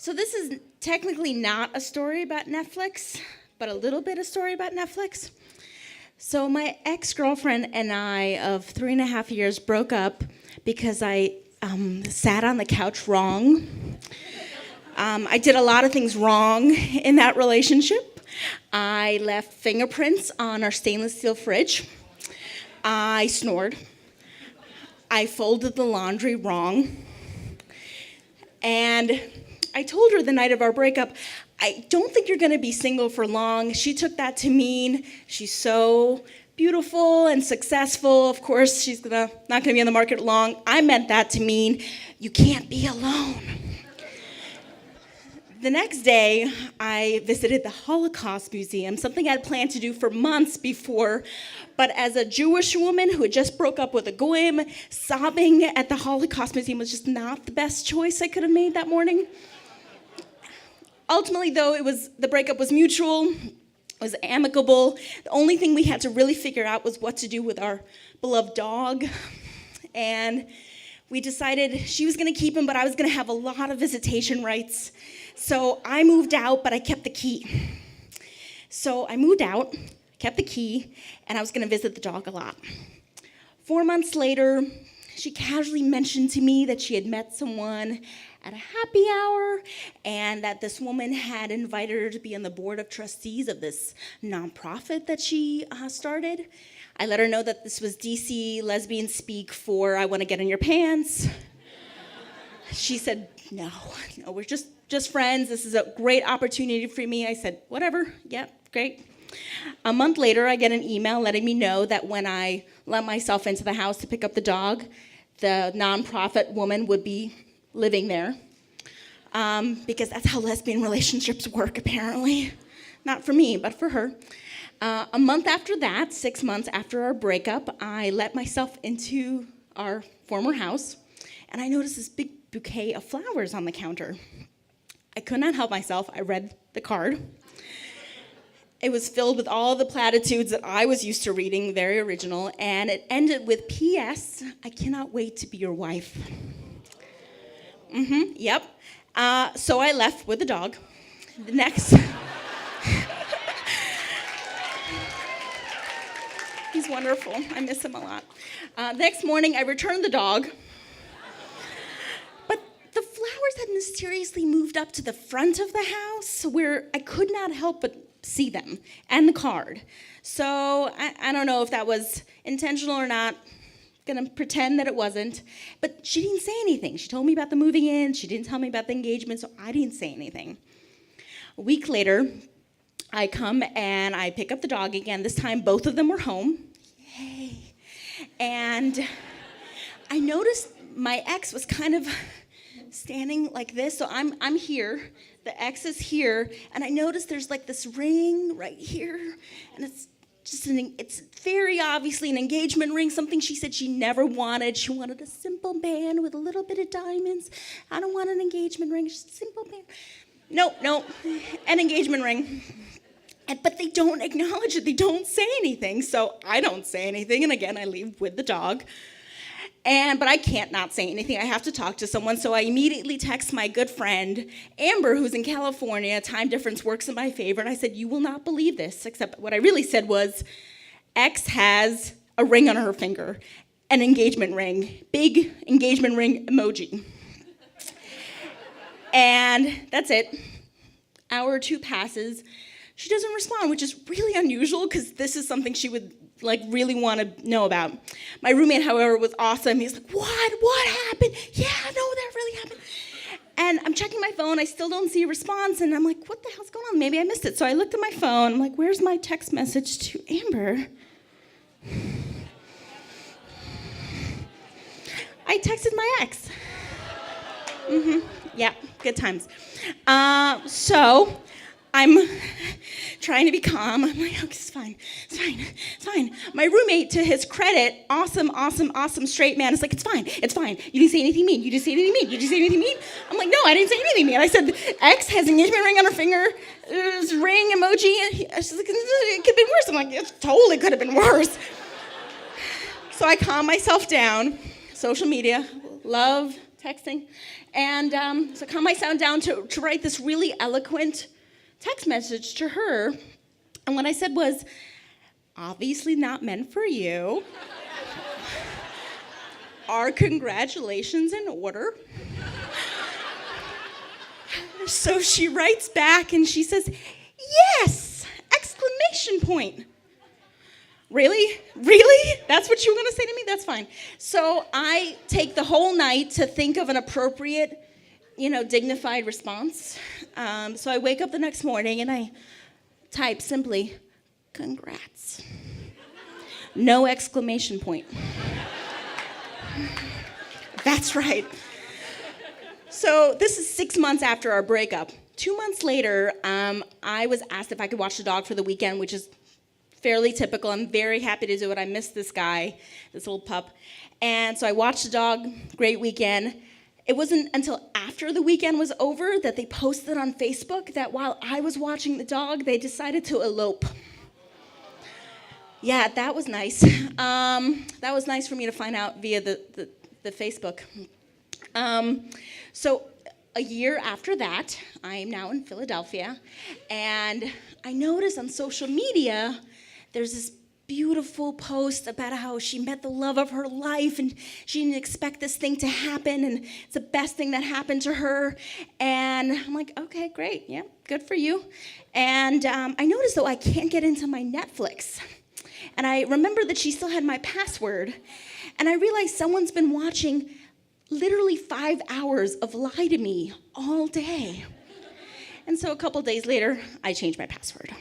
So this is technically not a story about Netflix, but a little bit a story about Netflix. So my ex-girlfriend and I of 3.5 years broke up because I sat on the couch wrong. I did a lot of things wrong in that relationship. I left fingerprints on our stainless steel fridge. I snored. I folded the laundry wrong. And I told her the night of our breakup, I don't think you're going to be single for long. She took that to mean she's so beautiful and successful. Of course, she's not going to be on the market long. I meant that to mean you can't be alone. The next day, I visited the Holocaust Museum, something I'd planned to do for months before. But as a Jewish woman who had just broke up with a goyim, sobbing at the Holocaust Museum was just not the best choice I could have made that morning. Ultimately, though, the breakup was mutual, it was amicable. The only thing we had to really figure out was what to do with our beloved dog. And we decided she was going to keep him, but I was going to have a lot of visitation rights. So I moved out, but I kept the key. So I moved out, kept the key, and I was going to visit the dog a lot. 4 months later, she casually mentioned to me that she had met someone at a happy hour, and that this woman had invited her to be on the board of trustees of this nonprofit that she started. I let her know that this was DC lesbian speak for I want to get in your pants. She said, no, we're just friends. This is a great opportunity for me. I said, whatever, yeah, great. A month later, I get an email letting me know that when I let myself into the house to pick up the dog, the nonprofit woman would be living there, because that's how lesbian relationships work, apparently. Not for me, but for her. A month after that, 6 months after our breakup, I let myself into our former house, and I noticed this big bouquet of flowers on the counter. I could not help myself. I read the card. It was filled with all the platitudes that I was used to reading, very original, and it ended with, P.S., I cannot wait to be your wife. Yep. So I left with the dog. The next... He's wonderful. I miss him a lot. Next morning, I returned the dog. But the flowers had mysteriously moved up to the front of the house where I could not help but see them, and the card. So I don't know if that was intentional or not. Gonna pretend that it wasn't. But she didn't say anything. She told me about the moving in. She didn't tell me about the engagement, so I didn't say anything. A week later, I come and I pick up the dog again. This time, both of them were home. Yay. And I noticed my ex was kind of standing like this. So I'm here. The ex is here. And I noticed there's like this ring right here. And it's very obviously an engagement ring, something she said she never wanted. She wanted a simple band with a little bit of diamonds. I don't want an engagement ring, just a simple band. No, an engagement ring. But they don't acknowledge it. They don't say anything. So I don't say anything. And again, I leave with the dog. But I can't not say anything. I have to talk to someone. So I immediately text my good friend, Amber, who's in California. Time difference works in my favor. And I said, you will not believe this. Except what I really said was, X has a ring on her finger, an engagement ring, big engagement ring emoji. And that's it. Hour or two passes. She doesn't respond, which is really unusual because this is something she would really want to know about. My roommate, however, was awesome. He's like, what happened? Yeah, no, that really happened. And I'm checking my phone. I still don't see a response. And I'm like, what the hell's going on? Maybe I missed it. So I looked at my phone. I'm like, where's my text message to Amber? I texted my ex. Yeah, good times. So I'm trying to be calm. I'm like, okay, it's fine. My roommate, to his credit, awesome straight man, is like, it's fine. You didn't say anything mean. I'm like, no, I didn't say anything mean. I said, X has an engagement ring on her finger, ring emoji. She's like, it could have been worse. I'm like, it totally could have been worse. So I calm myself down. Social media, love, texting. And so I calmed myself down to write this really eloquent text message to her. And what I said was, obviously not meant for you. Are congratulations in order? So she writes back and she says, yes! Exclamation point. Really? Really? That's what you were going to say to me? That's fine. So I take the whole night to think of an appropriate, dignified response. So I wake up the next morning and I type simply, congrats. No exclamation point. That's right. So this is 6 months after our breakup. 2 months later, I was asked if I could watch the dog for the weekend, which is fairly typical. I'm very happy to do it. I miss this guy, this old pup. And so I watched the dog, great weekend. It wasn't until after the weekend was over that they posted on Facebook that while I was watching the dog, they decided to elope. Yeah, that was nice. That was nice for me to find out via the Facebook. So a year after that, I am now in Philadelphia, and I noticed on social media there's this beautiful post about how she met the love of her life and she didn't expect this thing to happen and it's the best thing that happened to her. And I'm like, okay, great, yeah, good for you. And I noticed, though, I can't get into my Netflix. And I remember that she still had my password. And I realized someone's been watching literally 5 hours of Lie to Me all day. And so a couple days later, I changed my password.